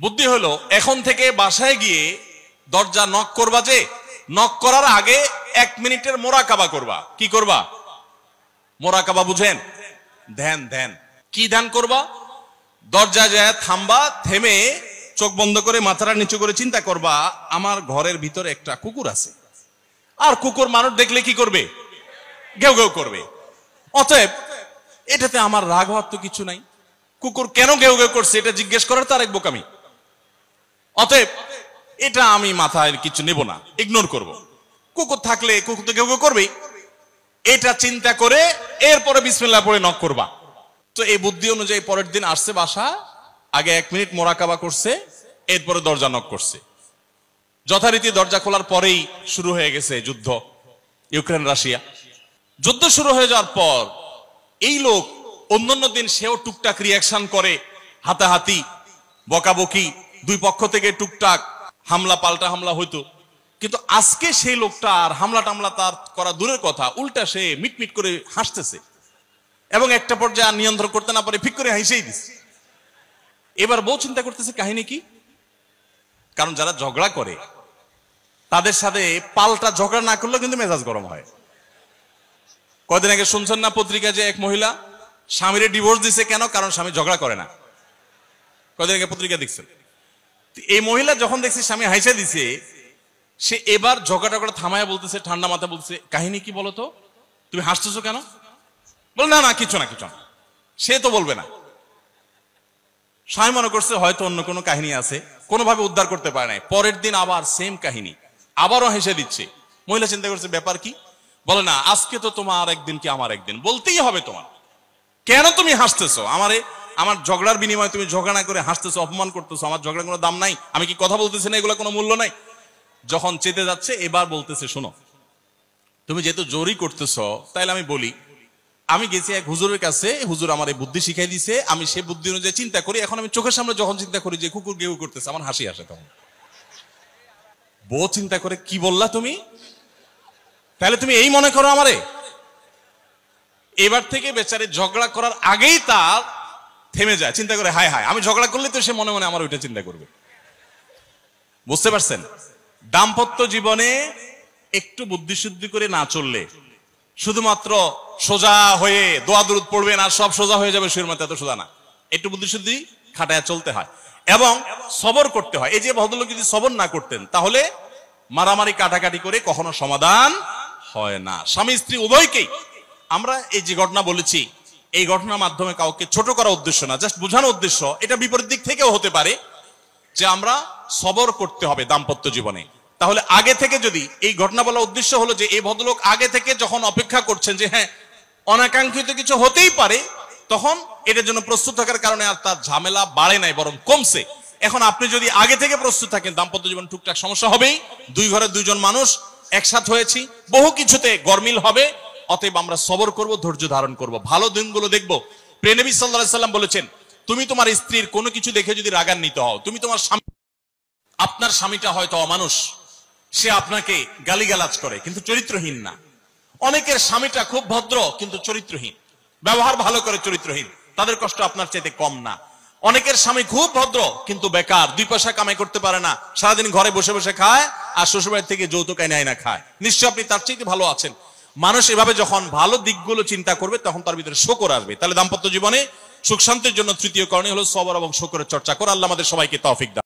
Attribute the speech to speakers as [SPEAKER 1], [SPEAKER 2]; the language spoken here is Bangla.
[SPEAKER 1] বুদ্ধি হলো এখন থেকে বাসায় গিয়ে দরজা নক করবা, যে নক করার আগে 1 মিনিটের মোরাকাবা করবা। কি করবা? মোরাকাবা বুঝেন? ধ্যান। ধ্যান কি ধ্যান করবা? দরজা যায় থামবা, থেমে চোখ বন্ধ করে মাথাটা নিচু করে চিন্তা করবা আমার ঘরের ভিতরে একটা কুকুর আছে, আর কুকুর মানুষ দেখলে কি করবে? ঘেউ ঘেউ করবে। অতএব এটাতে আমার রাগ হওয়ার তো কিছু নাই। কুকুর কেন ঘেউ ঘেউ করছে এটা জিজ্ঞেস করার তো আরেক বোকামি। অতএব এটা আমি মাথায় কিছু নেব না, ইগনোর করব। কুকুর থাকলে কুকুর তো ঘেউ ঘেউ করবেই, এটা চিন্তা করে এরপরে বিসমিল্লাহ পড়ে নক করবা। তো এই বুদ্ধি অনুযায়ী পরের দিন আসছে বাসা, আগে 1 মিনিট মোরাকাবা করছে, এরপরে দরজা নক করছে। যথারীতি দরজা খোলার পরেই শুরু হয়ে গেছে যুদ্ধ, ইউক্রেন রাশিয়া। যুদ্ধ শুরু হয়ে যাওয়ার পর এই লোক অন্যান্য দিন সেও টুকটাক রিয়াকশন করে, হাতাহাতি বকাবকি, দুই পক্ষ থেকে টুকটাক হামলা পাল্টা হামলা হইতো। কিন্তু আজকে সেই লোকটা আর হামলা টামলা তার করা দূরের কথা, উল্টা সে মিটমিট করে হাসতেছে এবং একটা পর্যায়ে আর নিয়ন্ত্রণ করতে না পারে ফিক করে হাসেই দিচ্ছে। এবার বউ চিন্তা করতেছে কাহিনী কি? কারণ যারা ঝগড়া করে তাদের সাথে পাল্টা ঝগড়া না করলেও কিন্তু মেজাজ গরম হয়। কয়দিন আগে শুনছেন না পত্রিকা যে এক মহিলা স্বামীরে ডিভোর্স দিছে, কেন? কারণ স্বামী ঝগড়া করে না। কয়দিন আগে পত্রিকা দেখছেন। এই মহিলা যখন দেখছে স্বামী হাইসা দিছে, সে এবার ঝগড়া টগড়া থামায় বলতেছে, ঠান্ডা মাথা বলছে, কাহিনী কি বলতো, তুমি হাসতেছো কেন? বল না না কিছু না কিছু না। সে তো বলবে না। স্বামী মনে করছে হয়তো অন্য কোনো কাহিনী আছে, কোনোভাবে উদ্ধার করতে পারে নাই। পরের দিন আবার সেম কাহিনী, আবারও হেসে দিচ্ছে। মহিলা চিন্তা করছে ব্যাপার কি? বলে না আজকে তো তোমার একদিন কি আমার একদিন, বলতেই হবে তোমার। কেন তুমি হাসতেছো? আমার ঝগড়ার বিনিময়ে তুমি ঝগড়া না করে হাসতেছো, অপমান করতেছো। আমার ঝগড়ার কোনো দাম নাই, আমি কি কথা বলতেছি না, এগুলো কোনো মূল্য নাই। যখন চেতে যাচ্ছে এবার বলতেছে, শোনো তুমি যেহেতু জোরই করতেছো, তাইলে আমি বলি, আমি গেছি এক হুজুরের কাছে, হুজুর আমার এই বুদ্ধি শিখাই দিছে, আমি সে বুদ্ধি অনুযায়ী চিন্তা করি। এখন আমি চোখের সামনে যখন চিন্তা করি যে কুকুর গেউ করতেছে, আমার হাসি আসে। তখন বউ চিন্তা করে, কি বললা তুমি? তাহলে তুমি এই মনে করো আমারে? এবার থেকে বেচারে ঝগড়া করার আগেই তার থেমে যায়, চিন্তা করে হায় হায় আমি ঝগড়া করলে তো সে মনে মনে আমার ওইটা চিন্তা করবে। বুঝতে পারছেন? দাম্পত্য জীবনে একটু বুদ্ধিশুদ্ধি করে না চললে, শুধুমাত্র সোজা হয়ে দোয়া দুরুদ পড়বেন আর সব সোজা হয়ে যাবে শুয়ের মতো, এত সোজা না। একটু বুদ্ধিশুদ্ধি খাটায় চলতে হয় এবং সবর করতে হয়। এই যে ভদ্রলোক যদি সবর না করতেন, তাহলে মারামারি কাটাকাটি করে কখনো সমাধান হয় না। স্বামী স্ত্রী উভয়কেই আমরা এই যে ঘটনা বলেছি, এই ঘটনার মাধ্যমে কাউকে ছোট করার উদ্দেশ্য না, জাস্ট বোঝানোর উদ্দেশ্য। এটা বিপরীত দিক থেকেও হতে পারে যে আমরা সবর করতে হবে দাম্পত্য জীবনে। তাহলে আগে থেকে, যদি এই ঘটনা বলার উদ্দেশ্য হলো যে এই ভদ্রলোক আগে থেকে যখন অপেক্ষা করছেন যে হ্যাঁ অনাকাঙ্ক্ষিত কিছু হতেই পারে, তখন এটার জন্য প্রস্তুত থাকার কারণে আর তার ঝামেলা বাড়ে নাই, বরং কমছে। এখন আপনি যদি আগে থেকে প্রস্তুত থাকেন, দাম্পত্য জীবন টুকটাক সমস্যা হবেই, দুই ঘরে দুইজন মানুষ একসাথ হয়েছি, বহু কিছুতে গরমিল হবে। অতএব আমরা সবর করব, ধৈর্য ধারণ করব, ভালো দিনগুলো দেখব। প্রিয় নবী সাল্লাল্লাহু আলাইহি সাল্লাম বলেছেন, তুমি তোমার স্ত্রীর কোনো কিছু দেখে যদি রাগান্বিত হও, তুমি তোমার স্বামী, আপনার স্বামীটা হয়তো অমানুষ, সে আপনাকে গালিগালাজ করে কিন্তু চরিত্রহীন না। অনেকের স্বামীটা খুব ভদ্র কিন্তু চরিত্রহীন, ব্যবহার ভালো করে চরিত্রহীন, তাদের কষ্ট আপনার চাইতে কম না। অনেকের স্বামী খুব ভদ্র কিন্তু বেকার, 2 পয়সা কামাই করতে পারে না, সারাদিন ঘরে বসে বসে খায় আর শ্বশুরবাড়ি থেকে যৌতুক এনে না খায়, নিশ্চয় আপনি তার চাইতে ভালো আছেন। মানুষ এভাবে যখন ভালো দিকগুলো চিন্তা করবে, তখন তার ভিতরে শকর আসবে। তাহলে দাম্পত্য জীবনে সুখ শান্তির জন্য তৃতীয় করণীয় হলো সবর এবং শকরের চর্চা করা। আল্লাহ আমাদের সবাইকে তৌফিক দান।